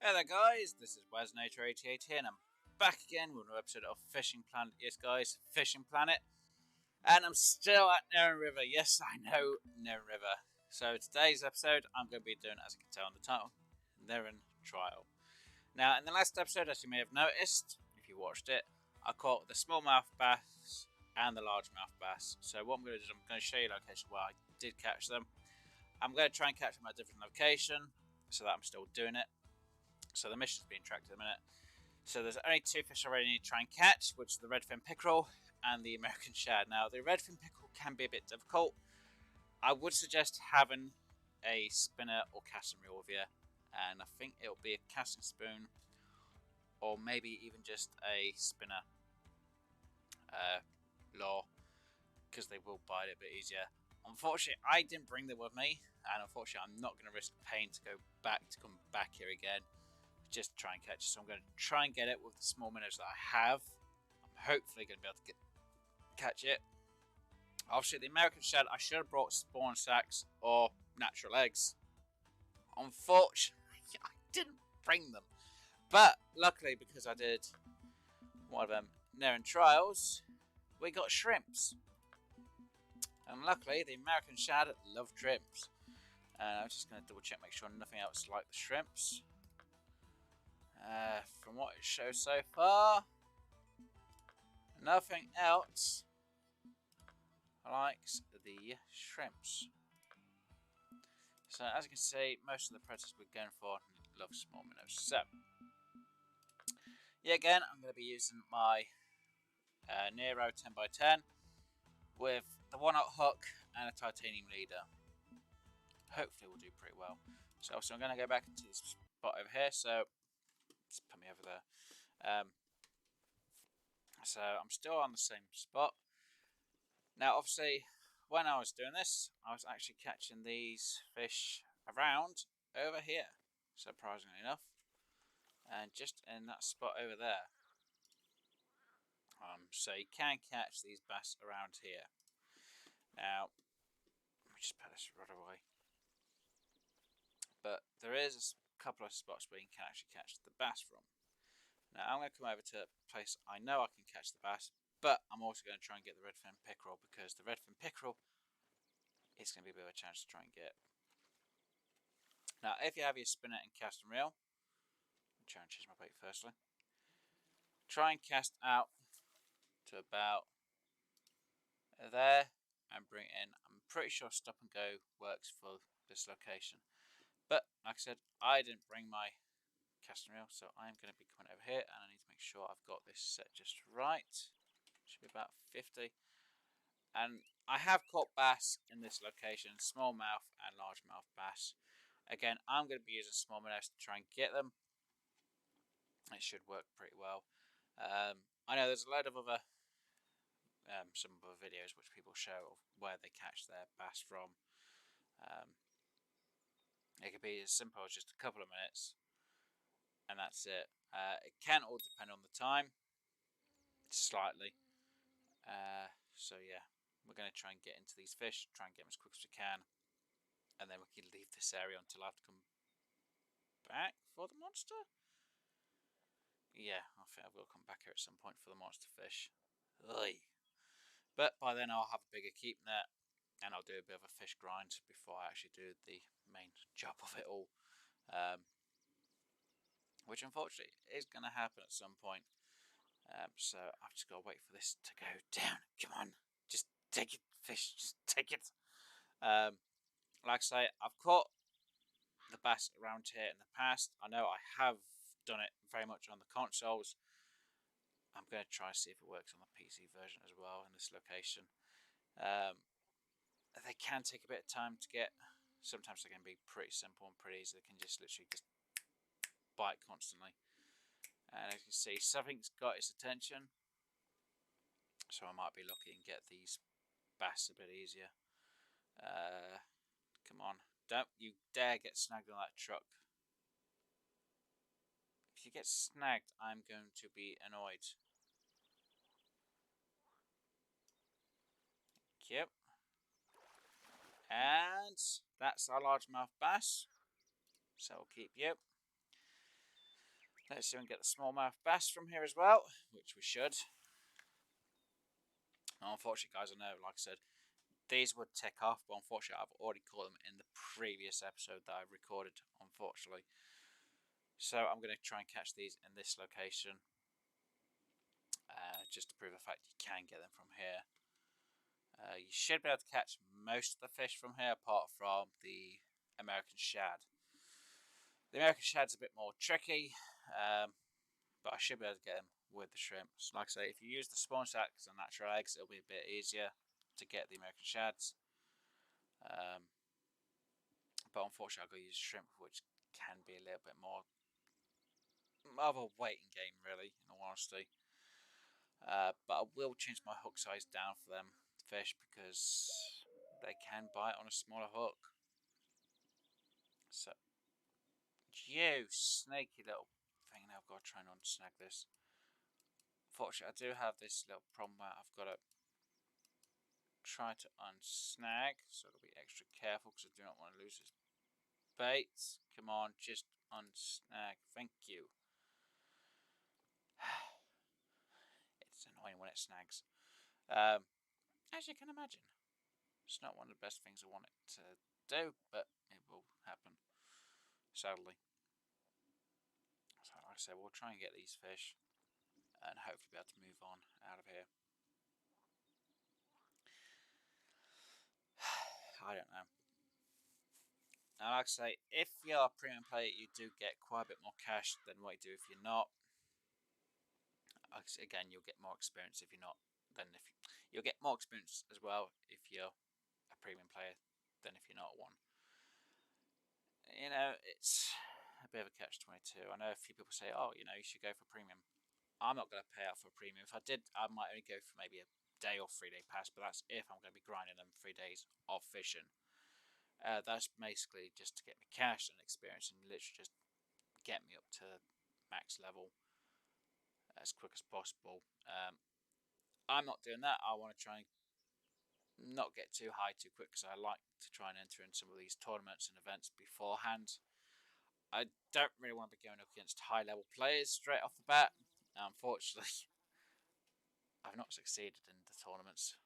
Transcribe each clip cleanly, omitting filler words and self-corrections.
Hey there guys, this is WesNature88 here and I'm back again with another episode of Fishing Planet. Yes guys, Fishing Planet. And I'm still at Neherrin River. Yes, I know, Neherrin River. So today's episode, I'm going to be doing, as you can tell on the title, Neherrin Trial. Now in the last episode, as you may have noticed, if you watched it, I caught the smallmouth bass and the largemouth bass. So what I'm going to do is I'm going to show you a location where I did catch them. I'm going to try and catch them at a different location so that I'm still doing it. So the mission's being tracked at the minute. So there's only two fish I really need to try and catch, which is the Redfin Pickerel and the American shad. Now the Redfin Pickerel can be a bit difficult. I would suggest having a spinner or casting reel with you, and I think it'll be a casting spoon or maybe even just a spinner lure, because they will bite it a bit easier. Unfortunately, I didn't bring them with me, and unfortunately I'm not going to risk paying to come back here again just to try and catch it. So I'm going to try and get it with the small minnows that I have. I'm hopefully going to be able to catch it. Obviously the American shad, I should have brought spawn sacks or natural eggs. Unfortunately I didn't bring them, but luckily because I did one of them Neherrin trials, we got shrimps, and luckily the American shad love shrimps. And I'm just going to double check, make sure nothing else like the shrimps. From what it shows so far, nothing else likes the shrimps. So as you can see, most of the predators we're going for love small minnows. So yeah, again I'm going to be using my Nero 10x10 with the 1/0 hook and a titanium leader. Hopefully we'll do pretty well. So I'm going to go back into this spot over here. So just put me over there. So I'm still on the same spot. Now obviously when I was doing this, I was actually catching these fish around over here, surprisingly enough, and just in that spot over there. So you can catch these bass around here. Now let me just put this rod away. But there is a couple of spots where you can actually catch the bass from. Now I'm going to come over to a place I know I can catch the bass, but I'm also going to try and get the Redfin Pickerel, because the Redfin Pickerel is going to be a bit of a chance to try and get. Now if you have your spinner and casting reel, I'll try and change my bait firstly. Try and cast out to about there and bring it in. I'm pretty sure stop and go works for this location. But like I said, I didn't bring my casting reel, so I'm going to be coming over here and I need to make sure I've got this set just right. Should be about 50. And I have caught bass in this location, smallmouth and largemouth bass. Again, I'm going to be using small minnows to try and get them. It should work pretty well. I know there's a load of other some other videos which people show of where they catch their bass from. It could be as simple as just a couple of minutes, and that's it. It can all depend on the time, slightly. So yeah, we're going to try and get into these fish, try and get them as quick as we can, and then we can leave this area until I have to come back for the monster. Yeah, I think I've got to come back here at some point for the monster fish. Ugh. But by then I'll have a bigger keep net, and I'll do a bit of a fish grind before I actually do the main job of it all. Which unfortunately is going to happen at some point. So I've just got to wait for this to go down. Come on, just take it, fish, just take it. Like I say, I've caught the bass around here in the past. I know I have done it very much on the consoles. I'm going to try and see if it works on the PC version as well in this location. They can take a bit of time to get. Sometimes they can be pretty simple and pretty easy. They can just literally just bite constantly. And as you can see, something's got its attention. So I might be lucky and get these bass a bit easier. Come on. Don't you dare get snagged on that truck. If you get snagged, I'm going to be annoyed. Thank you. And that's our largemouth bass. So we'll keep you. Let's see if we can get the smallmouth bass from here as well, which we should. Unfortunately, guys, I know, like I said, these would tick off, but unfortunately I've already caught them in the previous episode that I recorded, unfortunately. So I'm going to try and catch these in this location, just to prove the fact you can get them from here. You should be able to catch most of the fish from here, apart from the American shad. The American shad's a bit more tricky, but I should be able to get them with the shrimp. So like I say, if you use the spawn sacks and natural eggs, it'll be a bit easier to get the American shads. But unfortunately, I've got to use shrimp, which can be a little bit more of a waiting game, really, in all honesty. But I will change my hook size down for them fish because they can bite on a smaller hook. So, you snaky little thing. Now I've got to try and unsnag this. Fortunately, I do have this little problem where I've got to try to unsnag, so I'll be extra careful because I do not want to lose this bait. Come on, just unsnag. Thank you. It's annoying when it snags. As you can imagine, it's not one of the best things I want it to do, but it will happen, sadly. So like I said, we'll try and get these fish and hopefully be able to move on out of here. I don't know. Now, like I say, if you're a premium player, you do get quite a bit more cash than what you do if you're not. Again, you'll get more experience if you're not. You'll get more experience as well if you're a premium player than if you're not one. You know, it's a bit of a catch-22. I know a few people say, "Oh, you know, you should go for premium." I'm not going to pay out for a premium. If I did, I might only go for maybe a day or 3 day pass, but that's if I'm going to be grinding them 3 days of fishing. That's basically just to get me cash and experience and literally just get me up to max level as quick as possible. I'm not doing that. I want to try and not get too high too quick because I like to try and enter in some of these tournaments and events beforehand. I don't really want to be going up against high level players straight off the bat. Unfortunately, I've not succeeded in the tournaments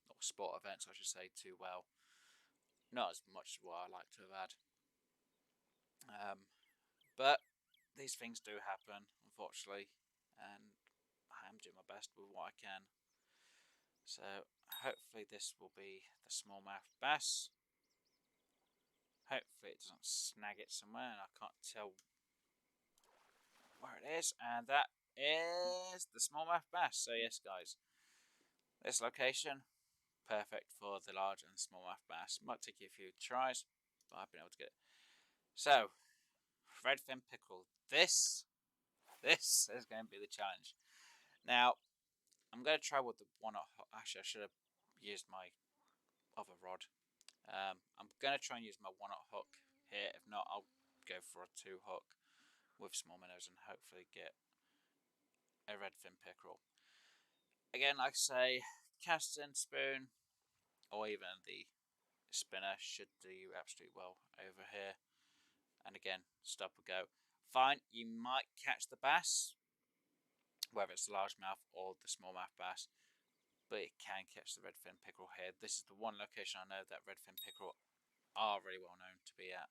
or sport events, I should say, too well. Not as much as what I like to have had. But these things do happen, unfortunately, and I am doing my best with what I can. So hopefully this will be the smallmouth bass. Hopefully it doesn't snag it somewhere and I can't tell where it is. And that is the smallmouth bass. So yes, guys, this location, perfect for the large and smallmouth bass. Might take you a few tries, but I've been able to get it. So, Redfin Pickerel. This is going to be the challenge. Now, I'm going to try with the one. Actually, I should have used my other rod. I'm going to try and use my 1/0 hook here. If not, I'll go for a 2 hook with small minnows and hopefully get a redfin pickerel. Again, like I say, casting spoon or even the spinner should do you absolutely well over here. And again, stop and go. Fine, you might catch the bass, whether it's the largemouth or the smallmouth bass, but it can catch the redfin pickerel here. This is the one location I know that redfin pickerel are really well known to be at.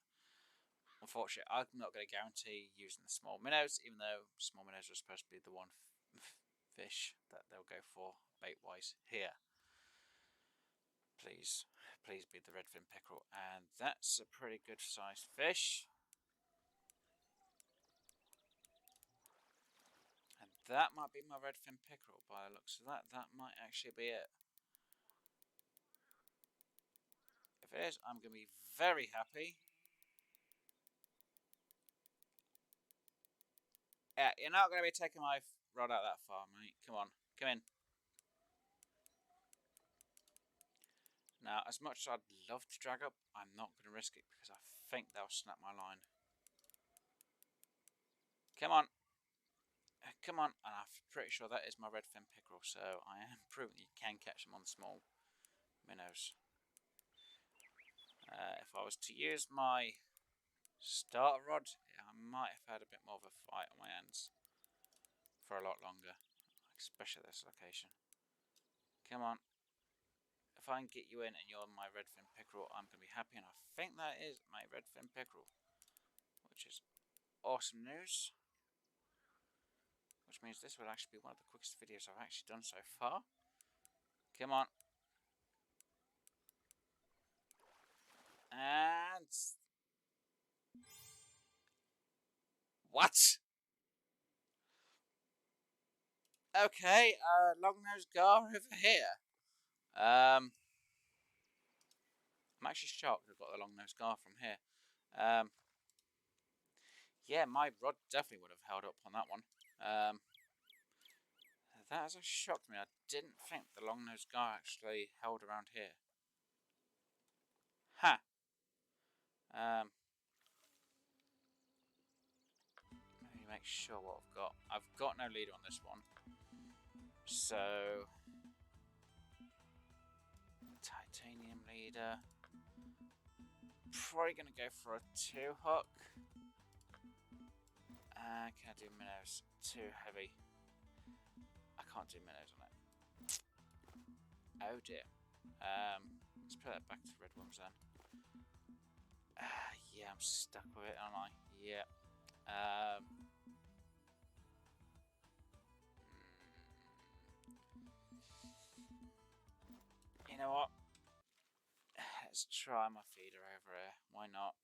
Unfortunately, I'm not going to guarantee using the small minnows, even though small minnows are supposed to be the one fish that they'll go for bait-wise here. Please be the redfin pickerel, and that's a pretty good sized fish. And that might be my redfin pickerel by the looks of that. That might actually be it. If it is, I'm going to be very happy. Yeah, you're not going to be taking my rod out that far, mate. Come on, come in. Now, as much as I'd love to drag up, I'm not going to risk it because I think they'll snap my line. Come on. Come on. And I'm pretty sure that is my redfin pickerel, so I am proving you can catch them on the small minnows. If I was to use my starter rod, I might have had a bit more of a fight on my hands for a lot longer, especially at this location. Come on. If I can get you in and you're my Redfin Pickerel, I'm going to be happy, and I think that is my Redfin Pickerel, which is awesome news. Which means this will actually be one of the quickest videos I've actually done so far. Come on. And... what? Okay, long-nosed gar over here. I'm actually shocked I've got the long-nosed gar from here. Yeah, my rod definitely would have held up on that one. That has shocked me. I didn't think the long-nosed gar actually held around here. Ha! Let me make sure what I've got. I've got no leader on this one. So... titanium leader. Probably going to go for a 2-hook. Can I do minnows? Too heavy. I can't do minnows on it. Oh dear. Let's put that back to red ones then. Yeah, I'm stuck with it, aren't I? Yeah. You know what? Let's try my feeder over here. Why not?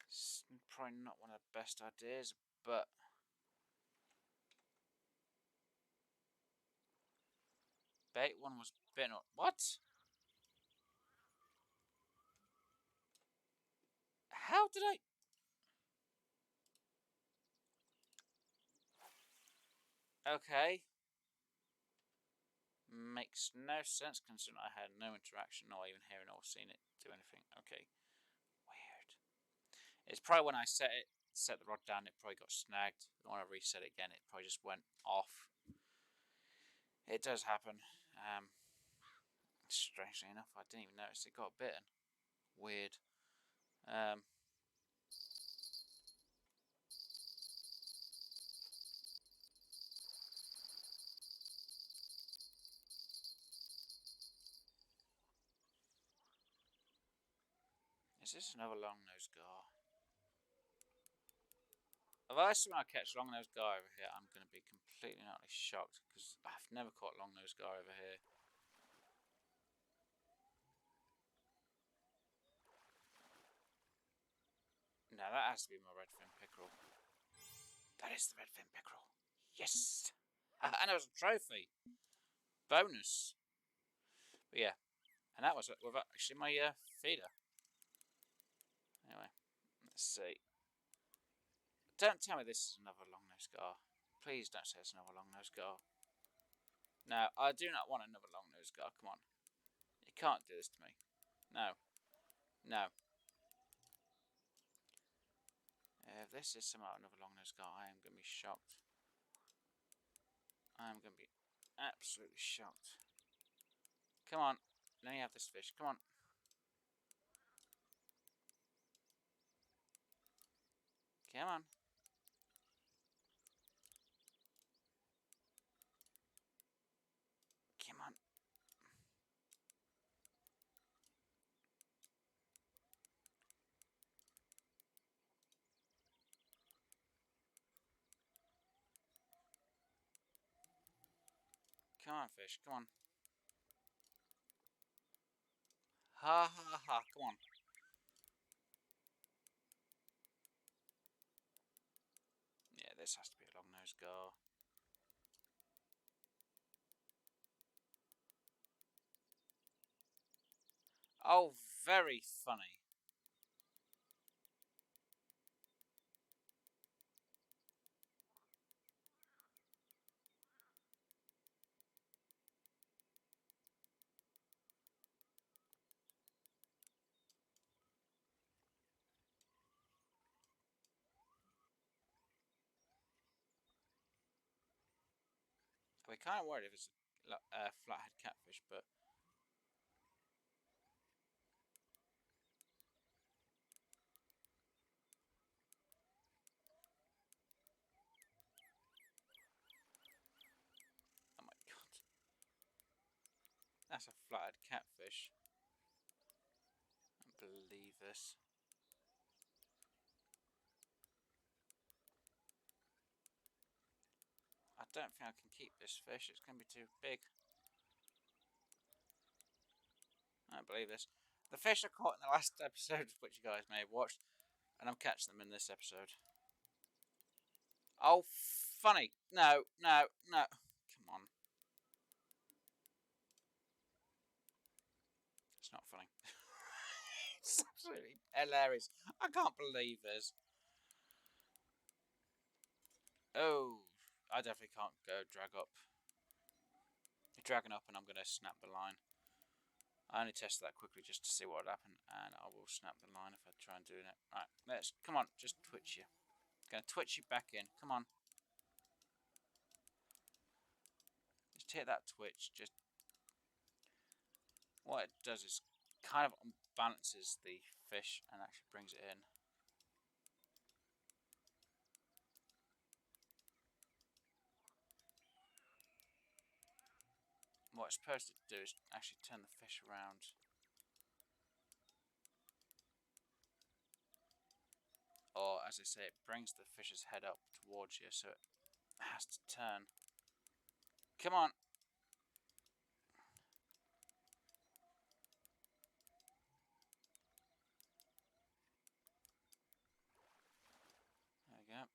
It's probably not one of the best ideas, but bait one was bitten up. What? How did I? Okay. Makes no sense considering I had no interaction, not even hearing or seeing it do anything. Okay. Weird. It's probably when I set the rod down, it probably got snagged. When I reset it again, it probably just went off. It does happen. Strangely enough, I didn't even notice it got bitten. Weird. Is this another long-nosed gar? If I somehow catch long-nosed gar over here, I'm going to be completely and utterly shocked because I've never caught long-nosed gar over here. No, that has to be my Redfin Pickerel. That is the Redfin Pickerel. Yes! And it was a trophy. Bonus. But yeah, and that was with actually my feeder. Anyway, let's see. Don't tell me this is another long-nosed gar. Please don't say it's another long-nosed gar. No, I do not want another long-nosed gar. Come on. You can't do this to me. No. No. If this is somehow another long-nosed gar, I am going to be shocked. I am going to be absolutely shocked. Come on. Let me have this fish. Come on. Come on. Come on. Come on, fish. Come on. Ha ha ha. Come on. Yeah, this has to be a long-nosed gar. Oh, very funny. We're kind of worried if it's a flathead catfish, but That's a flathead catfish. I don't believe this. I don't think I can keep this fish. It's going to be too big. I don't believe this. The fish I caught in the last episode, which you guys may have watched, and I'm catching them in this episode. Oh, funny. No, no, no. Come on. It's not funny. It's absolutely hilarious. I can't believe this. Oh, I definitely can't go drag up. You're dragging up and I'm going to snap the line. I only tested that quickly just to see what would happen, and I will snap the line if I try and do it. Right, let's, come on, just twitch you. Going to twitch you back in, come on. Just hit that twitch, just... What it does is kind of unbalances the fish and actually brings it in. What it's supposed to do is actually turn the fish around. Or, as I say, it brings the fish's head up towards you, so it has to turn. Come on! There we go.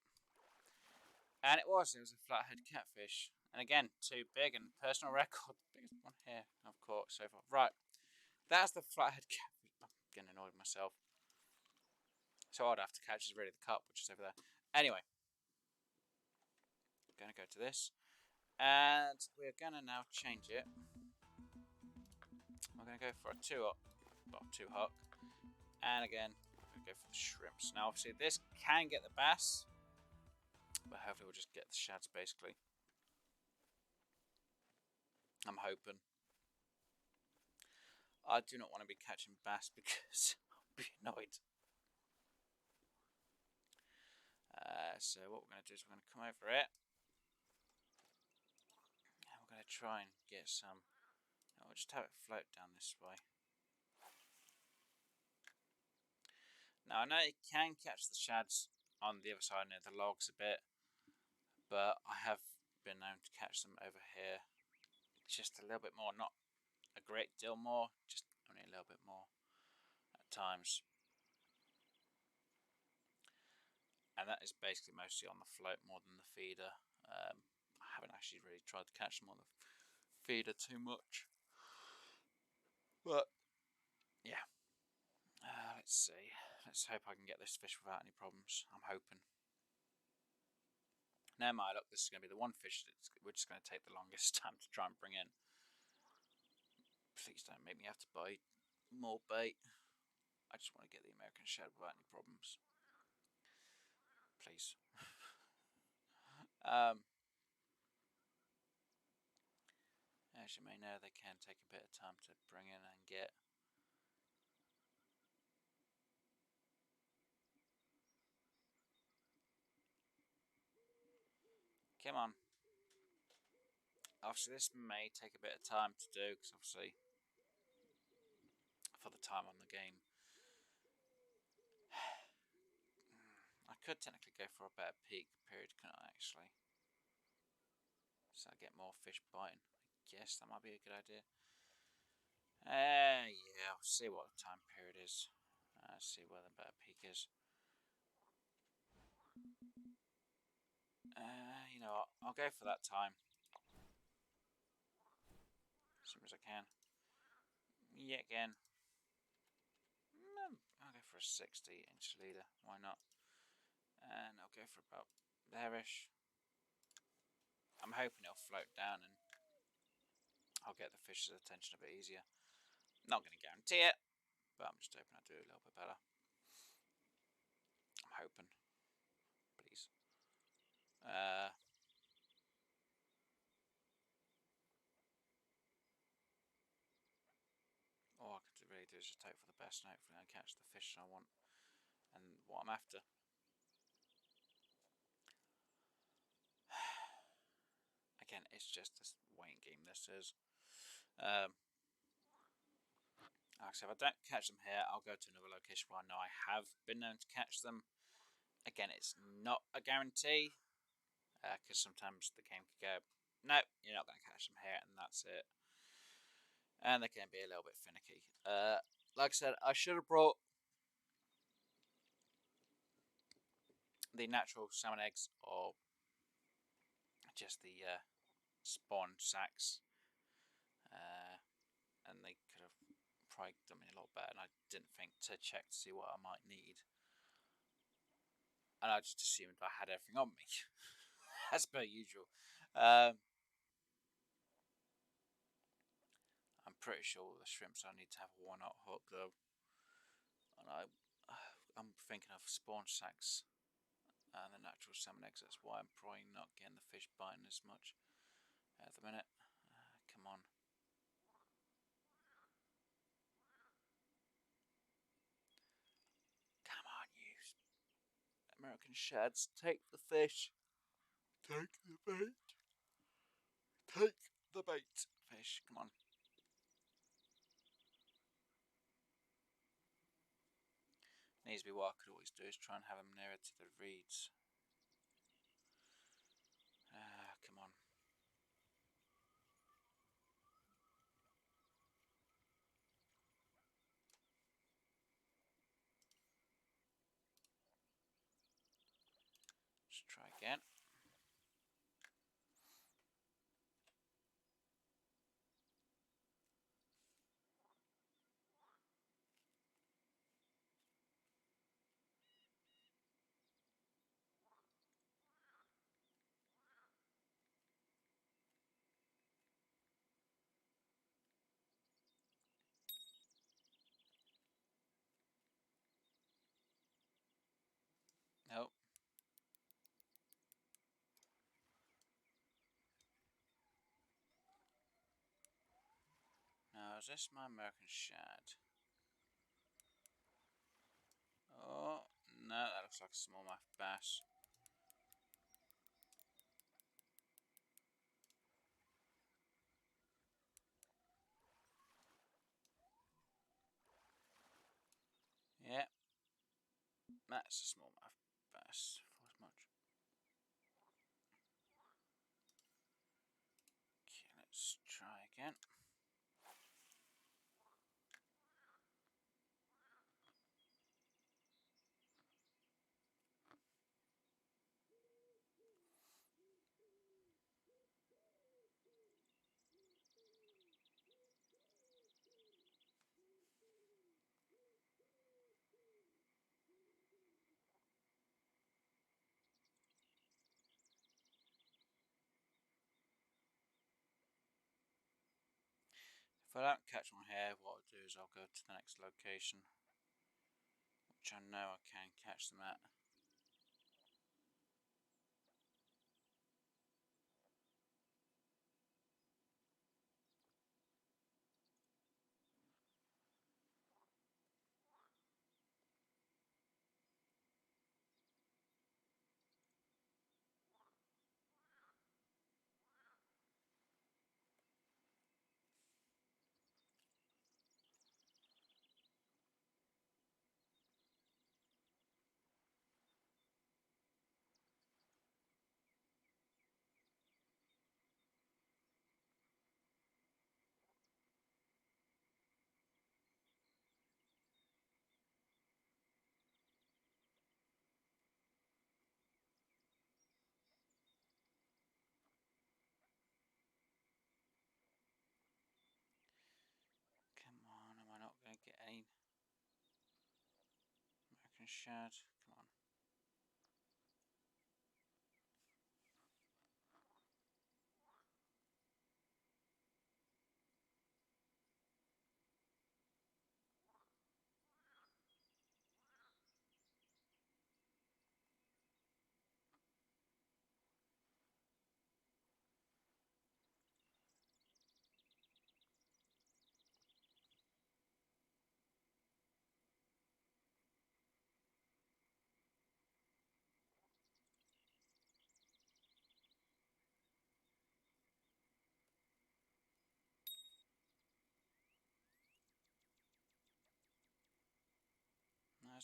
And it was a flathead catfish. And again, too big, and personal record, the biggest one here I've caught so far. Right, that's the flathead catfish. I'm getting annoyed with myself. So I'd have to catch is really the cup, which is over there. Anyway, I'm going to go to this. And we're going to now change it. We're going to go for a two hook. And again, I'm going to go for the shrimps. Now, obviously, this can get the bass. But hopefully we'll just get the shads, basically. I'm hoping. I do not want to be catching bass because I'll be annoyed. So what we're going to do is we're going to come over it. And we're going to try and get some... We'll just have it float down this way. Now I know you can catch the shads on the other side near the logs a bit. But I have been known to catch them over here. Just a little bit more, not a great deal more, just only a little bit more at times. And that is basically mostly on the float more than the feeder. I haven't actually really tried to catch them on the feeder too much. But, yeah. Let's see. Let's hope I can get this fish without any problems. I'm hoping. Never mind, look, this is going to be the one fish that we're just going to take the longest time to try and bring in. Please don't make me have to buy more bait. I just want to get the American shad without any problems. Please. As you may know, they can take a bit of time to bring in and get. Come on. Obviously, this may take a bit of time to do, because obviously, for the time on the game, I could technically go for a better peak period, couldn't I, actually? So I get more fish biting. I guess that might be a good idea. Yeah, I'll see what the time period is. See where the better peak is. You know what, I'll go for that time. As soon as I can. Yet again. I'll go for a 60-inch leader, why not? And I'll go for about there-ish. I'm hoping it'll float down and I'll get the fish's attention a bit easier. Not going to guarantee it, but I'm just hoping I'll do a little bit better. I'm hoping. Please. All I could really do is just hope for the best and hopefully I catch the fish I want and what I'm after. Again, it's just this waiting game, this is. Like I said, if I don't catch them here, I'll go to another location where I know I have been known to catch them. Again, it's not a guarantee, because sometimes the game could go, no, you're not going to catch them here, and that's it. And they can be a little bit finicky. Like I said, I should have brought the natural salmon eggs, or just the spawn sacks, and they could have probably done me a lot better, and I didn't think to check to see what I might need, and I just assumed I had everything on me as per usual. I'm pretty sure the shrimps I need to have a 1/0 hook though, and I'm thinking of spawn sacks and the natural salmon eggs. That's why I'm probably not getting the fish biting as much at the minute. Come on. Come on, you American shads. Take the fish. Take the bait. Take the bait, fish. Come on. Needs to be what I could always do is try and have them nearer to the reeds. Come on. Let's try again. Nope. Now, is this my American shad? Oh, no, that looks like a smallmouth bass. Yeah, that's a smallmouth bass. Thought as much. Okay, let's try again. If I don't catch one here, what I'll do is I'll go to the next location, which I know I can catch them at. Come on, am I not going to get any American shad? Come on.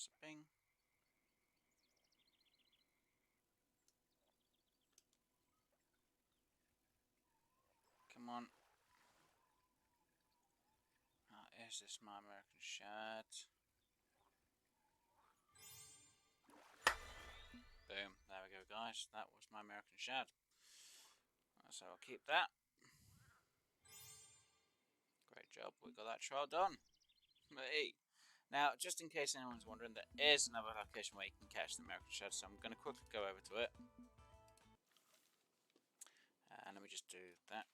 There's a bing. Come on. Is this my American shad? Boom. There we go, guys. That was my American shad. So I'll keep that. Great job. We got that trial done. Hey. Now, just in case anyone's wondering, there is another location where you can catch the American shad, so I'm going to quickly go over to it. And let me just do that.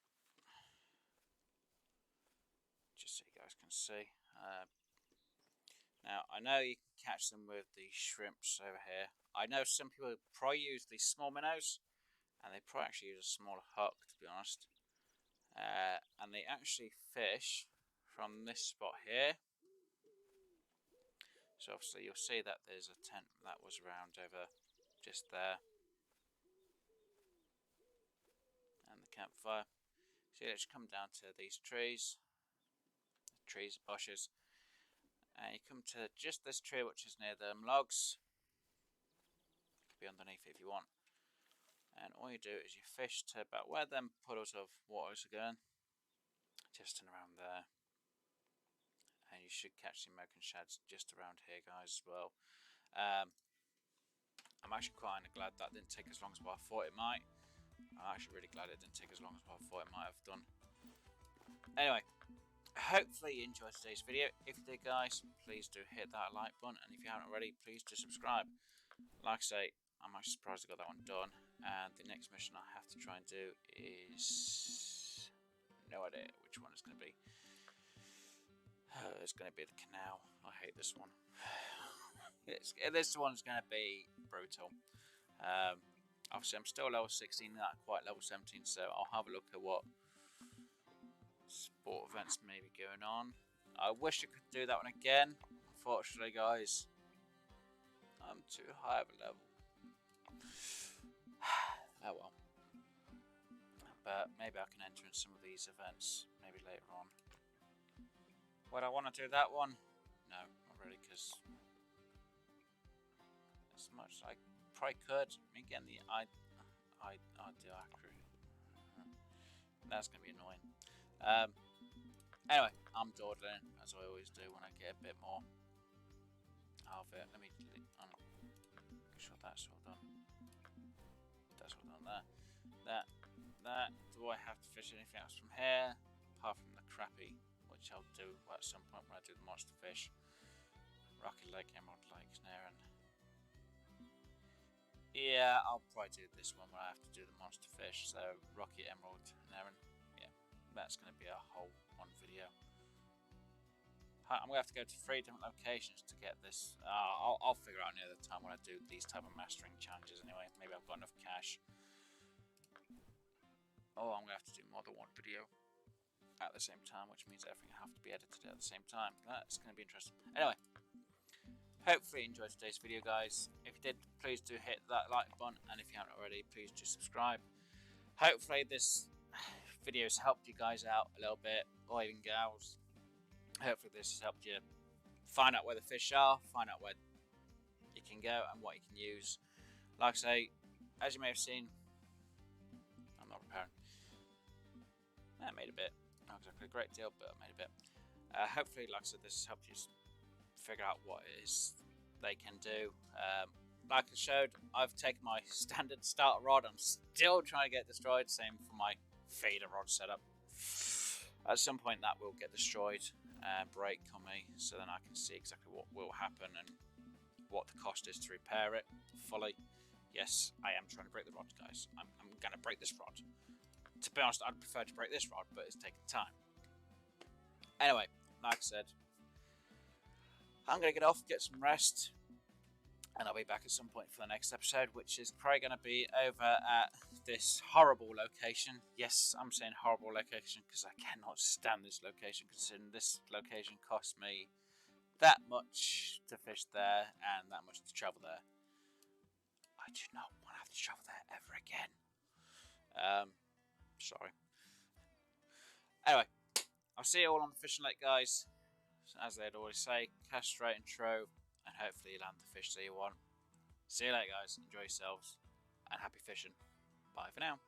Just so you guys can see. Now, I know you can catch them with the shrimps over here. I know some people probably use the small minnows, and they probably actually use a smaller hook, to be honest. And they actually fish from this spot here. So obviously you'll see that there's a tent that was around over just there. And the campfire. So you just come down to these trees, bushes. And you come to just this tree which is near them logs. Could be underneath it if you want. And all you do is you fish to about where them puddles of waters are going. Just in around there. And you should catch the American shads just around here, guys, as well. I'm actually quite glad that didn't take as long as what I thought it might. I'm actually really glad it didn't take as long as what I thought it might have done. Anyway, hopefully you enjoyed today's video. If you did, guys, please do hit that like button, and if you haven't already, please do subscribe. Like I say, I'm actually surprised I got that one done, and the next mission I have to try and do is no idea which one it's going to be. It's going to be the canal. I hate this one. This one's going to be brutal. Obviously, I'm still level 16, not quite level 17, so I'll have a look at what sport events may be going on. I wish I could do that one again. Unfortunately, guys, I'm too high of a level. Oh well. But maybe I can enter in some of these events maybe later on. Would I want to do that one? No, not really, because as much as I probably could. Again, the I do accurate. That's going to be annoying. Anyway, I'm dawdling as I always do when I get a bit more of it. Let me make sure that's all done. That's all done there. That. Do I have to fish anything else from here? Apart from the crappie, which I'll do at some point when I do the monster fish. Rocky Lake, Emerald Lake, Neherrin. Yeah, I'll probably do this one where I have to do the monster fish. So Rocky, Emerald, Neherrin. Yeah, that's going to be a whole one video. I'm going to have to go to 3 different locations to get this. I'll figure out near the time when I do these type of mastering challenges anyway. Maybe I've got enough cash. Oh, I'm going to have to do more than one video at the same time, which means everything have to be edited at the same time. That's going to be interesting. Anyway, hopefully you enjoyed today's video, guys. If you did, please do hit that like button, and if you haven't already, please do subscribe. Hopefully this video has helped you guys out a little bit, or even gals. Hopefully this has helped you find out where the fish are, find out where you can go and what you can use. Like I say, as you may have seen, I'm not repairing. I made a bit. Not exactly a great deal, but I made a bit. Hopefully, like I said, this has helped you figure out what it is they can do. Like I showed, I've taken my standard starter rod. I'm still trying to get destroyed. Same for my feeder rod setup. At some point, that will get destroyed, break on me, so then I can see exactly what will happen and what the cost is to repair it fully. Yes, I am trying to break the rod, guys. I'm going to break this rod. To be honest, I'd prefer to break this rod, but it's taking time. Anyway, like I said, I'm going to get off, get some rest, and I'll be back at some point for the next episode, which is probably going to be over at this horrible location. Yes, I'm saying horrible location because I cannot stand this location, considering this location cost me that much to fish there and that much to travel there. I do not want to have to travel there ever again. Sorry. Anyway, I'll see you all on the fishing lake, guys. As they'd always say, cast straight and true, and and hopefully you land the fish that you want. See you later, guys. Enjoy yourselves and happy fishing. Bye for now.